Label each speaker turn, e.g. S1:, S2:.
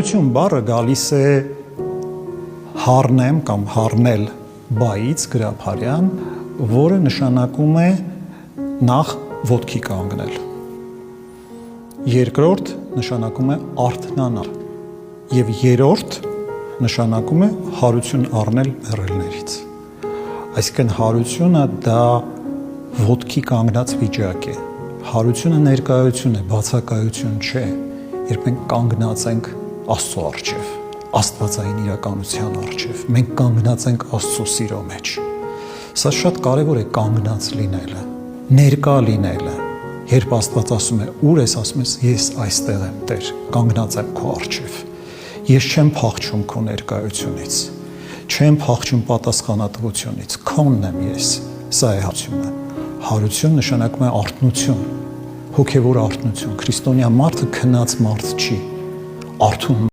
S1: Հարություն բառը գալիս է հարնեմ կամ հարնել բայից գրաբարյան, որը նշանակում է նախ ոտքի կանգնել։ Երկրորդ նշանակում է արթնանալ եւ երրորդ նշանակում է հարություն առնել մեռելներից։ Այսինքն հարությունը դա ոտքի կանգնած վիճակ է։ Հարությունը ներկայություն է, բացակայություն չէ, երբ մենք կանգնած ենք Աստծո առջև, աստվածային իրականության առջև, մենք կանգնած ենք Աստծո սիրո մեջ։ Սա շատ կարևոր է կանգնած լինելը, ներկա լինելը։ Երբ Աստված ասում է՝ ուր ես, ասում ես՝ ես այստեղ եմ, Տեր, կանգնած եմ քո առջև։ Ես չեմ փախչում քո ներկայությունից, չեմ փախչում պատասխանատվությունից, քոնն եմ ես։ Սա է հարությունը։ Հարություն նշանակում է արթնություն, հոգևոր արթնություն։ Քրիստոնյա մարդը քնած մարդ չի, արթուն